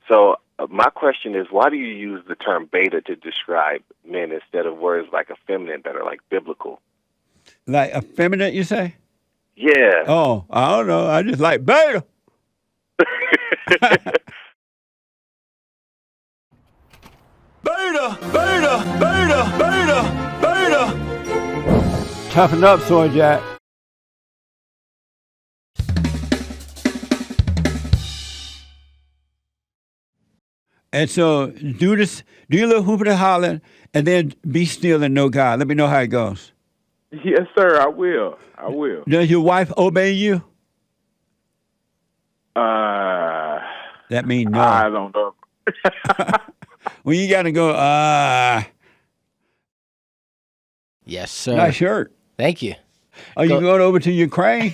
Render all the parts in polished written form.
So my question is, why do you use the term beta to describe men instead of words like effeminate that are like biblical? Like effeminate, you say? Yeah. Oh, I don't know. I just like beta. Beta, beta, beta, beta, beta. Toughen up, Soy Jack. And so do this, do your little hooping and hollering, and then be still and know God. Let me know how it goes. Yes, sir. I will. I will. Does your wife obey you? That means no. I don't know. Well, you got to go, Yes, sir. nice shirt. Thank you. Are you going over to Ukraine?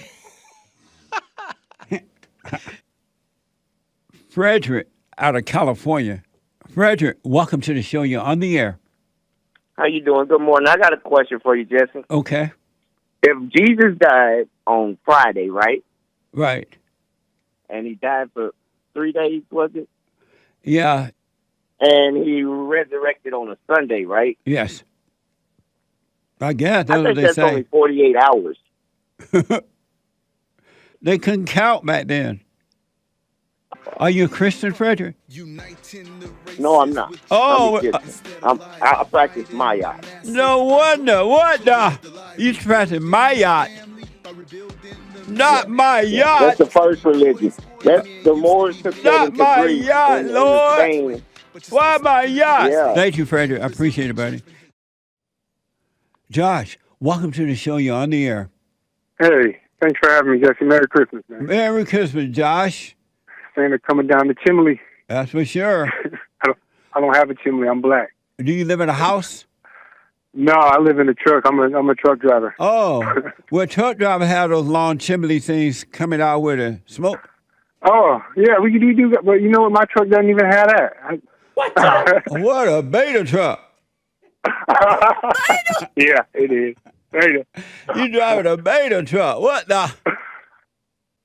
Frederick out of California. Frederick, welcome to the show. You're on the air. How you doing? Good morning. I got a question for you, Jesse. Okay. If Jesus died on Friday, right? Right. And he died for 3 days, was it? Yeah. And he resurrected on a Sunday, right? Yes. I guess I that's what think they that's say. only 48 hours. They couldn't count back then. Are you a Christian, Frederick? No, I'm not. Oh, I practice my yacht. no wonder. What the? You practice my yacht. Not my yacht. That's the first religion. That's the Moors took that Not into my Greece yacht, and Lord. Spain. Why my yacht? Yeah. Thank you, Frederick. I appreciate it, buddy. Josh, welcome to the show. You're on the air. Hey, thanks for having me, Jesse. Merry Christmas, man. Merry Christmas, Josh. Santa coming down the chimney. That's for sure. I don't have a chimney. I'm black. Do you live in a house? No, I live in a truck. I'm a truck driver. Oh, well, truck drivers have those long chimney things coming out with the smoke. Oh, yeah, we do that. But you know what? My truck doesn't even have that. What a beta truck. Yeah, it is. Beta. You driving a beta truck. What the?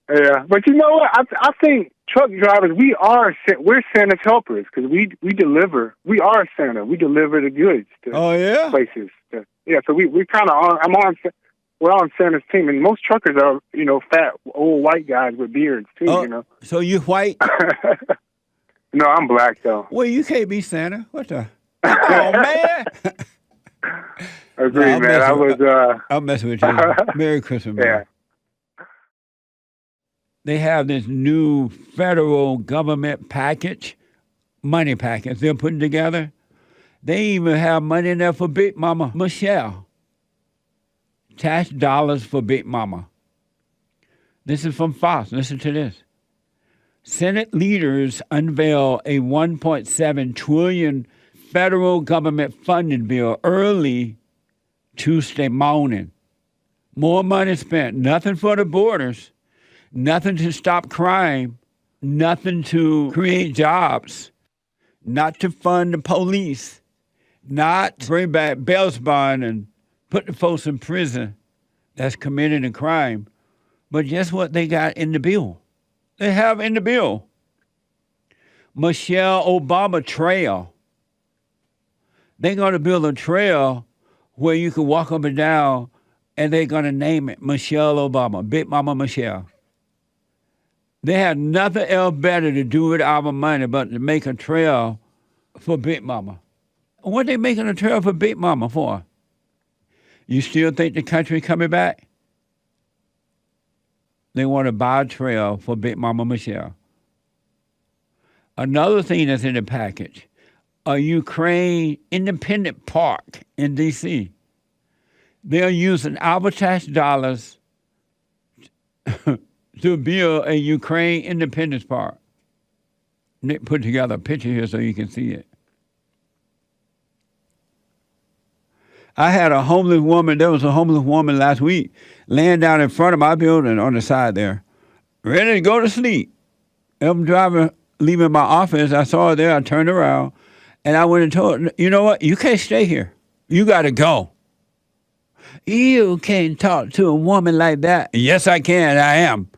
Yeah, but you know what? I think truck drivers, we're Santa's helpers because we deliver. We are Santa. We deliver the goods to places. Yeah, so we're kind of we're on Santa's team, and most truckers are fat old white guys with beards too. So you white? No, I'm black though. Well, you can't be Santa. What the? Oh man. Agreed, man. I'm messing with you. Merry Christmas, man. Yeah. They have this new federal government package, money package they're putting together. They even have money in there for Big Mama Michelle. Tax dollars for Big Mama. This is from Fox. Listen to this. Senate leaders unveil a $1.7 trillion federal government funding bill early Tuesday morning. More money spent. Nothing for the borders. Nothing to stop crime. Nothing to create jobs. Not to fund the police. Not to bring back bail bond and put the folks in prison that's committing a crime. But guess what they got in the bill? They have in the bill Michelle Obama Trail. They're going to build a trail where you can walk up and down, and they're going to name it Michelle Obama, Big Mama Michelle. They had nothing else better to do with our money but to make a trail for Big Mama. What are they making a trail for Big Mama for? You still think the country coming back? They want to buy a trail for Big Mama Michelle. Another thing that's in the package, a Ukraine Independent Park in D.C. They're using our tax dollars to build a Ukraine Independence Park. Nick put together a picture here so you can see it. I had a homeless woman, there was a homeless woman last week laying down in front of my building on the side there, ready to go to sleep. I'm driving, leaving my office. I saw her there. I turned around, and I went and told her, you know what? You can't stay here. You got to go. You can't talk to a woman like that. Yes, I can. I am.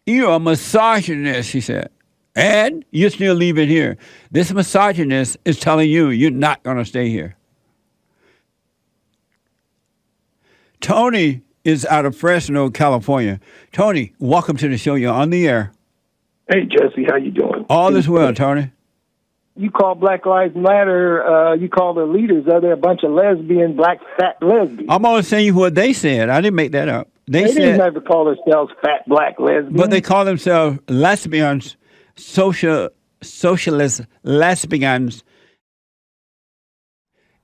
You're a misogynist, she said. And you still leave it here. This misogynist is telling you you're not going to stay here. Tony is out of Fresno, California. Tony, welcome to the show. You're on the air. Hey, Jesse, how you doing? All is well, Tony. You call Black Lives Matter, you call the leaders, are they a bunch of lesbian, black, fat lesbians? I'm only saying you what they said. I didn't make that up. They didn't ever call themselves fat, black lesbians. But they call themselves lesbians, socialist lesbians.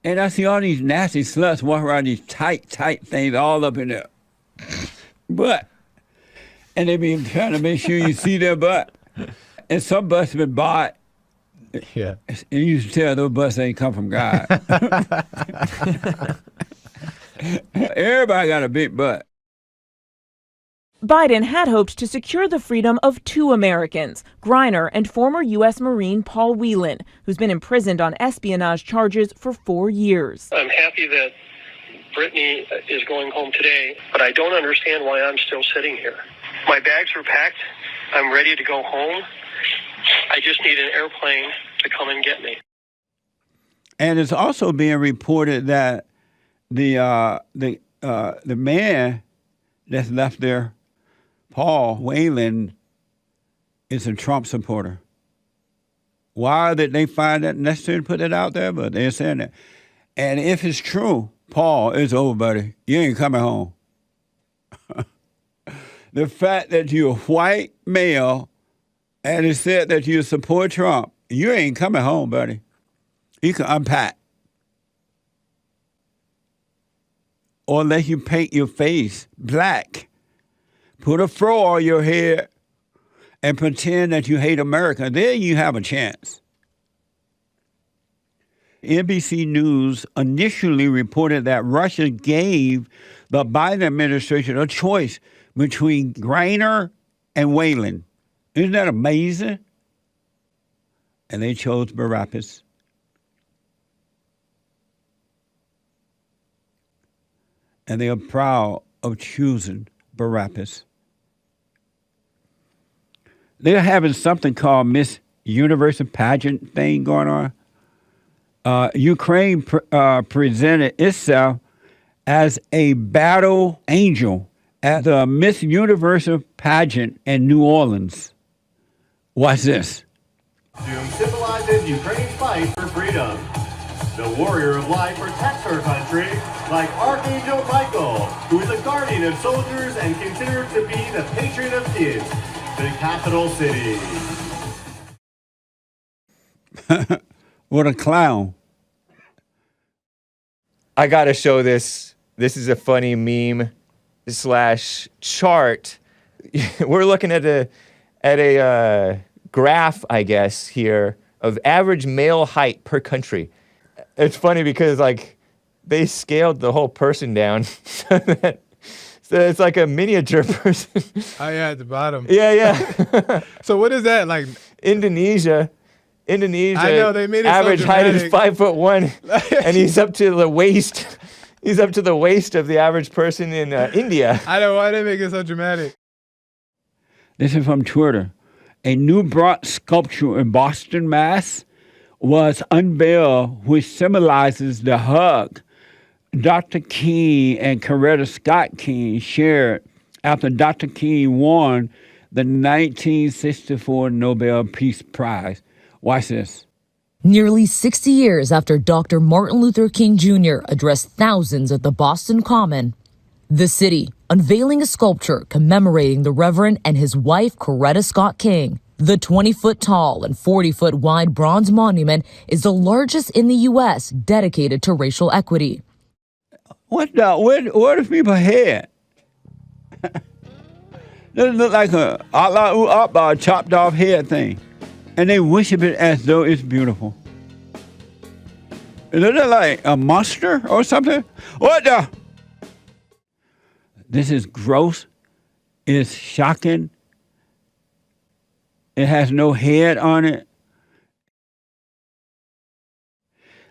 And I see all these nasty sluts walk around these tight things all up in their butt. And they be trying to make sure you see their butt. And some butts have been bought. Yeah. And you can tell those butts ain't come from God. Everybody got a big butt. Biden had hoped to secure the freedom of two Americans, Griner and former U.S. Marine Paul Whelan, who's been imprisoned on espionage charges for 4 years. I'm happy that Brittney is going home today, but I don't understand why I'm still sitting here. My bags are packed. I'm ready to go home. I just need an airplane to come and get me. And it's also being reported that the man that's left there, Paul Whelan, is a Trump supporter. Why did they find that necessary to put it out there? But they're saying that. And if it's true, Paul, it's over, buddy. You ain't coming home. The fact that you're a white male and it said that you support Trump, you ain't coming home, buddy. You can unpack. Or let you paint your face black. Put a fro on your head and pretend that you hate America. Then you have a chance. NBC News initially reported that Russia gave the Biden administration a choice between Griner and Whelan. Isn't that amazing? And they chose Barabbas. And they are proud of choosing Barabbas. They're having something called Miss Universe pageant thing going on. Ukraine presented itself as a battle angel at the Miss Universe pageant in New Orleans. Watch this. Symbolizes Ukraine's fight for freedom. The warrior of life protects her country like Archangel Michael, who is a guardian of soldiers and considered to be the patron of kids, the capital city. What a clown. I gotta show this. This is a funny meme / chart. We're looking at a graph, I guess, here of average male height per country. It's funny because like they scaled the whole person down so it's like a miniature person. Oh yeah, at the bottom. Yeah. So what is that like? Indonesia. I know they made it average so height is dramatic. 5'1", and he's up to the waist. He's up to the waist of the average person in India. I know why they make it so dramatic. This is from Twitter. A new bronze sculpture in Boston, Mass. was unveiled, which symbolizes the hug Dr. King and Coretta Scott King shared after Dr. King won the 1964 Nobel Peace Prize. Watch this. Nearly 60 years after Dr. Martin Luther King Jr. addressed thousands at the Boston Common, the city unveiling a sculpture commemorating the Reverend and his wife, Coretta Scott King. The 20-foot tall and 40-foot wide bronze monument is the largest in the U.S. dedicated to racial equity. What do people head? Doesn't look like a chopped off head thing. And they worship it as though it's beautiful. Is it like a monster or something? What the? This is gross. It's shocking. It has no head on it.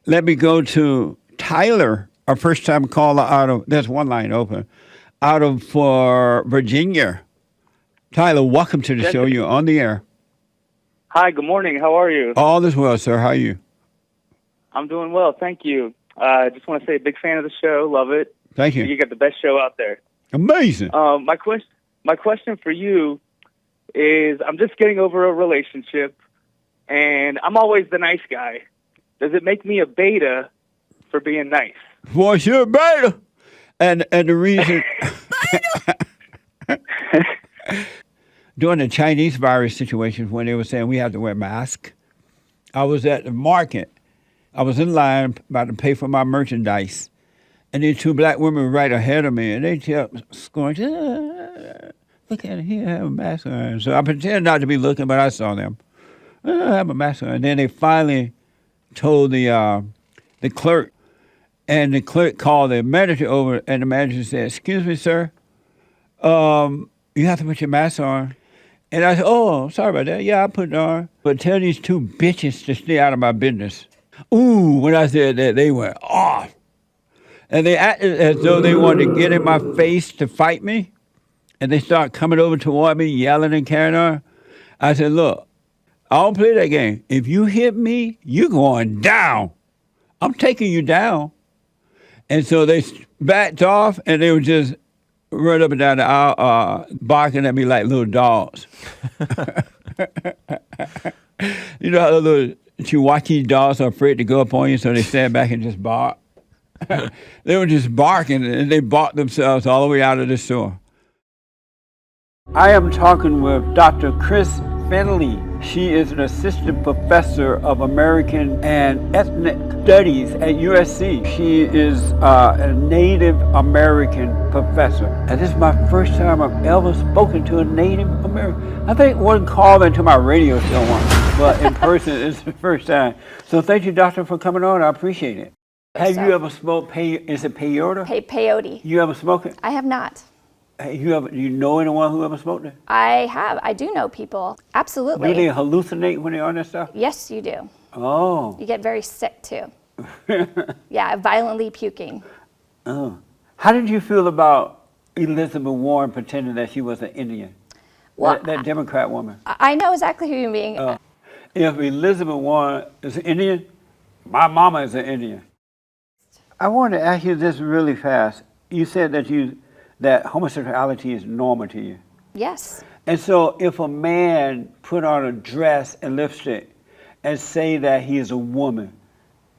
Let me go to Tyler, our first-time caller out of, there's one line open, for Virginia. Tyler, welcome to the show. You're on the air. Hi, good morning. How are you? All is well, sir. How are you? I'm doing well, thank you. Just want to say, big fan of the show. Love it. Thank you. You got the best show out there. Amazing. My question for you is, I'm just getting over a relationship, and I'm always the nice guy. Does it make me a beta for being nice? For sure, beta. And the reason during the Chinese virus situation when they were saying we had to wear masks, I was at the market. I was in line about to pay for my merchandise, and these two black women were right ahead of me, and they kept scoring. Look at it, he have a mask on. So I pretended not to be looking, but I saw them. I have a mask on. And then they finally told the clerk, and the clerk called the manager over, and the manager said, "Excuse me, sir, you have to put your mask on." And I said, "Oh, sorry about that. Yeah, I put it on. But tell these two bitches to stay out of my business." Ooh, when I said that, they went off. And they acted as though they wanted to get in my face to fight me. And they start coming over toward me, yelling and carrying on. I said, "Look, I don't play that game. If you hit me, you're going down. I'm taking you down." And so they backed off, and they were just run up and down the aisle, barking at me like little dogs. You know how the little Chihuahua dogs are afraid to go up on you, so they stand back and just bark? They were just barking, and they barked themselves all the way out of the store. I am talking with Dr. Chris Finley. She is an assistant professor of American and Ethnic Studies at USC. She is a Native American professor. And this is my first time I've ever spoken to a Native American. I think one called into my radio show once, but in person it's the first time. So thank you, doctor, for coming on. I appreciate it. Have you ever smoked is it peyote? Peyote. You ever smoked it? I have not. You know anyone who ever smoked it? I have. I do know people. Absolutely. Do they hallucinate when they're on that stuff? Yes, you do. Oh. You get very sick too. Yeah, violently puking. Oh. How did you feel about Elizabeth Warren pretending that she was an Indian? Well, that Democrat woman. I know exactly who you mean. If Elizabeth Warren is an Indian, my mama is an Indian. I want to ask you this really fast. You said that homosexuality is normal to you. Yes. And so if a man put on a dress and lipstick and say that he is a woman,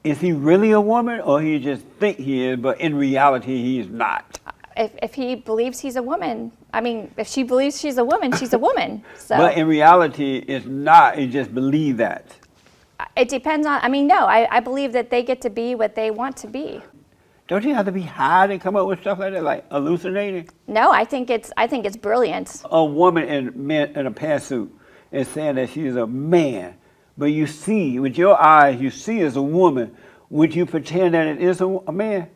is he really a woman, or he just think he is, but in reality he is not? If he believes he's a woman, I mean, if she believes she's a woman, she's a woman. So. But in reality it's not, you just believe that. It depends on, no, I believe that they get to be what they want to be. Don't you have to be high to come up with stuff like that, like hallucinating? No, I think it's brilliant. A woman in a pantsuit is saying that she is a man, but you see, with your eyes, you see as a woman. Would you pretend that it is a man?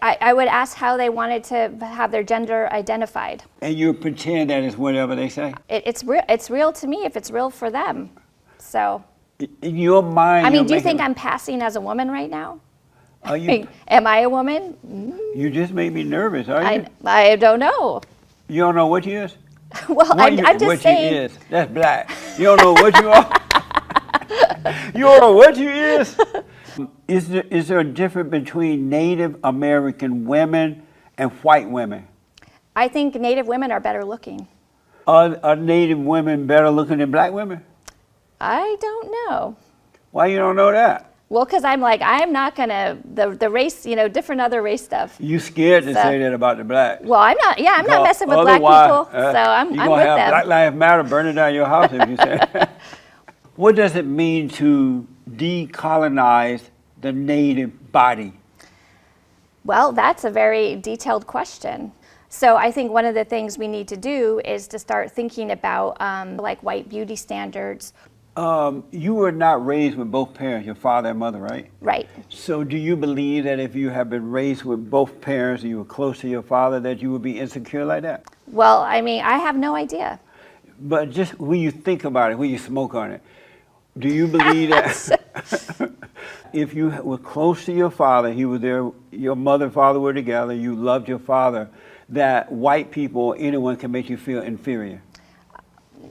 I would ask how they wanted to have their gender identified. And you pretend that it's whatever they say? It's real. It's real to me if it's real for them. So. In your mind. Do you think I'm passing as a woman right now? Are you? Am I a woman? You just made me nervous, are you? I don't know. You don't know what you is? Well, I'm just saying. What you is. That's black. You don't know what you are? You don't know what you is? Is there a difference between Native American women and white women? I think Native women are better looking. Are Native women better looking than black women? I don't know. Why you don't know that? Well, because I'm not gonna the race, different other race stuff. You scared to say that about the black? Well, I'm not. Yeah, I'm not messing with black people. So I'm with them. You're gonna have Black Lives Matter burning down your house if you say. What does it mean to decolonize the native body? Well, that's a very detailed question. So I think one of the things we need to do is to start thinking about like white beauty standards. You were not raised with both parents, your father and mother, right? Right. So do you believe that if you have been raised with both parents and you were close to your father, that you would be insecure like that? Well, I have no idea. But just when you think about it, when you smoke on it, do you believe that if you were close to your father, he was there, your mother and father were together, you loved your father, that white people or anyone can make you feel inferior?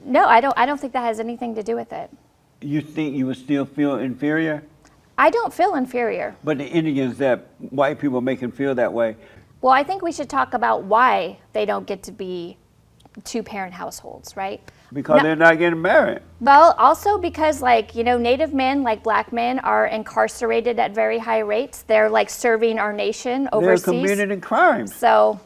No, I don't think that has anything to do with it. you think you would still feel inferior? I don't feel inferior. But the Indians that white people make them feel that way. Well, I think we should talk about why they don't get to be two-parent households, right? Because they're not getting married. Well, also because, like, you know, Native men, like black men, are incarcerated at very high rates. They're like serving our nation overseas. They're committing crimes. So,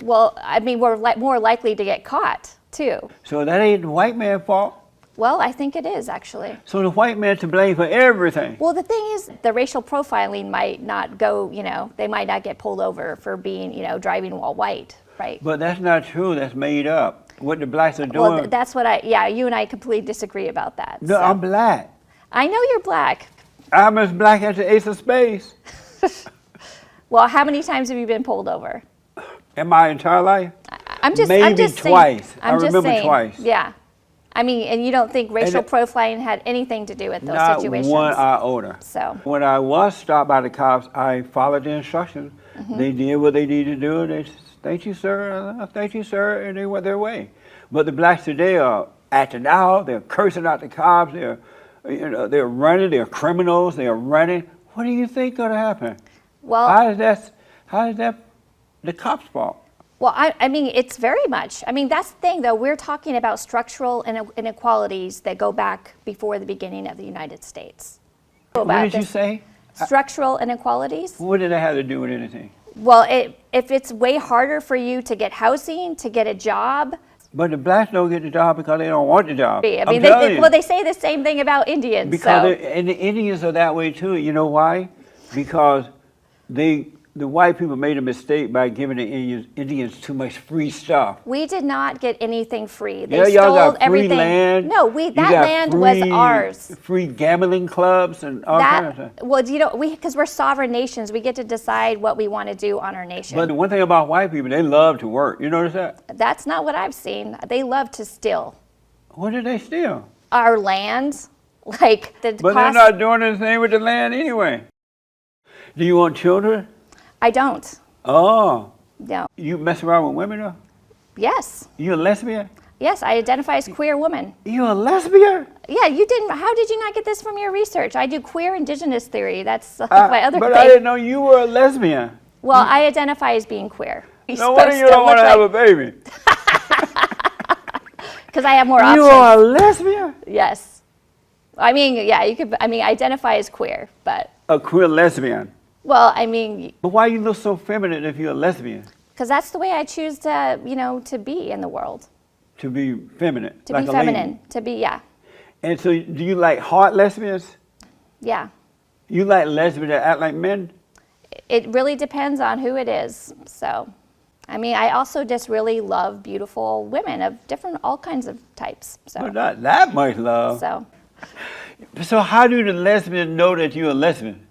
well, I mean, we're more likely to get caught too. So that ain't the white man's fault. Well, I think it is actually. So the white man's to blame for everything. Well, the thing is, the racial profiling might not go, you know, they might not get pulled over for being, you know, driving while white, right? But that's not true. That's made up. What the blacks are doing. Well, that's what you and I completely disagree about that. No, I'm black. I know you're black. I'm as black as the ace of spades. Well, how many times have you been pulled over? In my entire life? Maybe I'm just twice. Saying, I remember twice. Yeah. I mean, and you don't think racial profiling had anything to do with those situations? Not one iota. So. When I was stopped by the cops, I followed the instructions. Mm-hmm. They did what they needed to do. They said, thank you, sir, and they went their way. But the blacks today are acting out. They're cursing out the cops. They're running. They're criminals. They're running. What do you think going to happen? Well, how is that the cops' fault? Well, I mean, it's very much. I mean, that's the thing, though. We're talking about structural inequalities that go back before the beginning of the United States. What did you say? Structural inequalities. What did that have to do with anything? Well, if it's way harder for you to get housing, to get a job. But the blacks don't get the job because they don't want the job. I mean, they say the same thing about Indians. Because and the Indians are that way too. You know why? Because the white people made a mistake by giving the Indians too much free stuff. We did not get anything free. They stole got free everything. Land. No, that land was ours. Free gambling clubs and all kinds of stuff. Well, you know, because we're sovereign nations, we get to decide what we want to do on our nation. But the one thing about white people, they love to work. You notice that? That's not what I've seen. They love to steal. What did they steal? Our land, like the. But they're not doing anything with the land anyway. Do you want children? I don't. Oh. No. You mess around with women though? Yes. You a lesbian? Yes, I identify as queer woman. You a lesbian? Yeah, you didn't. How did you not get this from your research? I do queer indigenous theory. That's my other thing. But I didn't know you were a lesbian. Well, I identify as being queer. No wonder you don't want to have a baby. Because I have more options. You are a lesbian? Yes. I mean, yeah, you could. I mean, identify as queer, but. A queer lesbian. Well, I mean. But why you look so feminine if you're a lesbian? Because that's the way I choose to, to be in the world. To be feminine. To like be a feminine. lady. To be, yeah. And so, do you like hot lesbians? Yeah. You like lesbians that act like men? It really depends on who it is. So, I mean, I also just really love beautiful women of all kinds of types. So. But not that much love. So how do the lesbians know that you're a lesbian?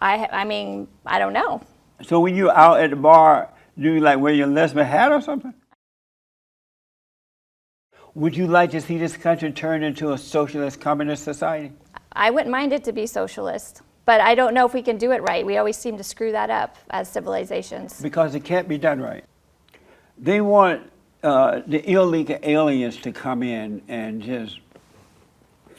I mean, I don't know. So when you're out at the bar, do you like wear your lesbian hat or something? Would you like to see this country turn into a socialist communist society? I wouldn't mind it to be socialist, but I don't know if we can do it right. We always seem to screw that up as civilizations. Because it can't be done right. They want the illegal aliens to come in and just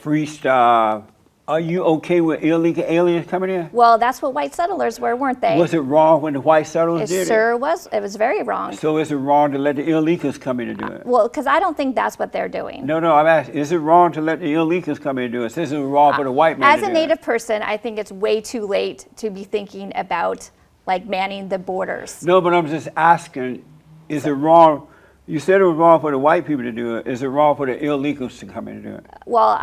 freestyle. Are you okay with illegal aliens coming in? Well, that's what white settlers were, weren't they? Was it wrong when the white settlers did it? It sure was. It was very wrong. So is it wrong to let the illegals come in and do it? Well, because I don't think that's what they're doing. No, I'm asking, is it wrong to let the illegals come in and do it? Is it wrong for the white man to do it? As a Native person, I think it's way too late to be thinking about, like, manning the borders. No, but I'm just asking, is it wrong? You said it was wrong for the white people to do it. Is it wrong for the illegals to come in and do it? Well,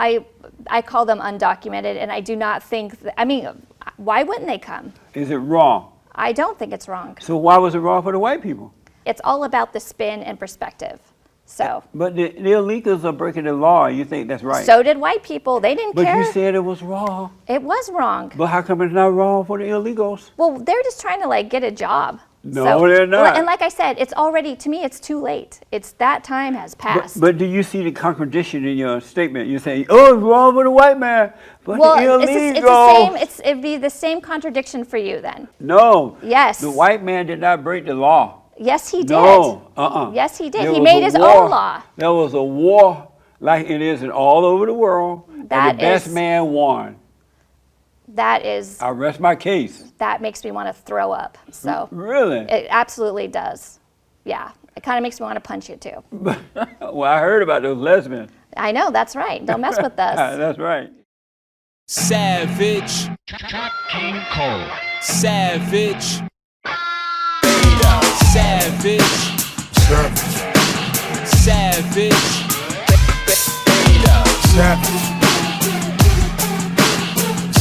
I call them undocumented, and I do not think, I mean, why wouldn't they come? Is it wrong? I don't think it's wrong. So why was it wrong for the white people? It's all about the spin and perspective. So. But the illegals are breaking the law. You think that's right? So did white people. They didn't care. But you said it was wrong. It was wrong. But how come it's not wrong for the illegals? Well, they're just trying to, like, get a job. No, they're not. And like I said, it's already, to me, it's too late. It's that time has passed. But do you see the contradiction in your statement? You say, oh, it's wrong for the white man, but the illegals. It'd be the same contradiction for you then. No. Yes. The white man did not break the law. Yes, he did. No. Yes, he did. He made his own law. There was a war like it is in all over the world, and the best man won. That is. I rest my case. That makes me want to throw up. So. Really? It absolutely does. Yeah. It kind of makes me want to punch you too. Well, I heard about those lesbians. I know, that's right. Don't mess with us. That's right. Savage. King Cole. Savage. Beta. Savage. Savage. Beta. Savage.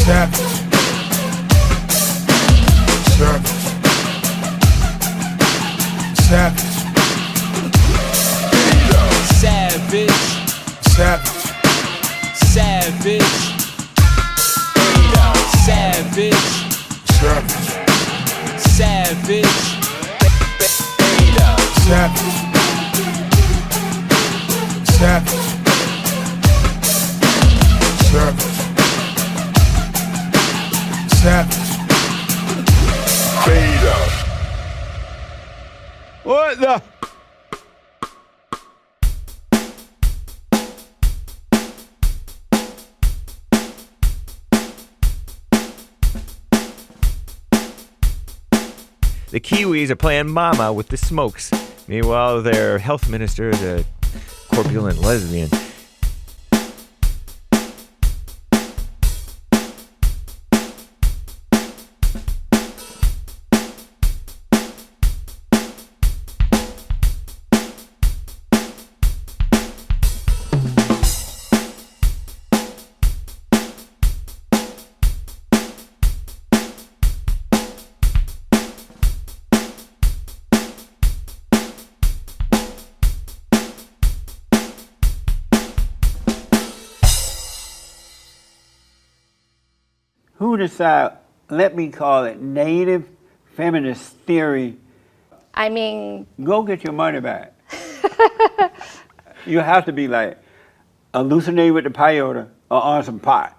Savage. Savage. Savage. Savage. Savage. Beta. Savage. Savage. Savage. Beta. Savage. Savage. Savage. Savage. Beta. What the? The Kiwis are playing mama with the Smokes. Meanwhile, their health minister is a corpulent lesbian. Who decided, let me call it native feminist theory? I mean... Go get your money back. You have to be like hallucinating with the peyote or on some pot.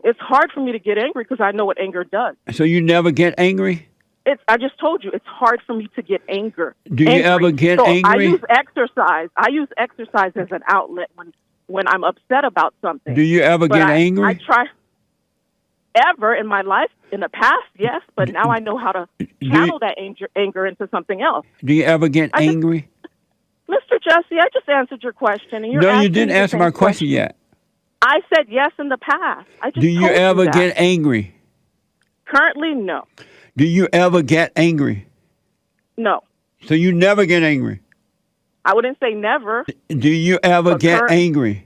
It's hard for me to get angry because I know what anger does. So you never get angry? I just told you, it's hard for me to get anger. Do you ever get angry? I use exercise. I use exercise as an outlet when I'm upset about something. Do you ever get angry? I try. Ever in my life, in the past, yes, but now I know how to channel that anger into something else. Do you ever get angry? Mr. Jesse, I just answered your question. And No, you didn't answer my question yet. I said yes in the past. I just Do you told ever that. get angry? Currently, no. Do you ever get angry? No. So you never get angry? I wouldn't say never. Do you ever get angry?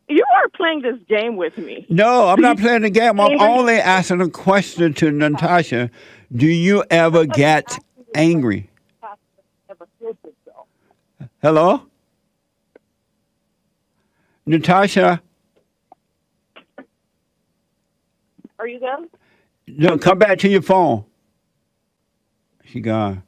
You are playing this game with me. No, I'm not playing the game. I'm only asking a question to Natasha. Do you ever get angry? Hello? Natasha? Are you there? No, come back to your phone. She gone.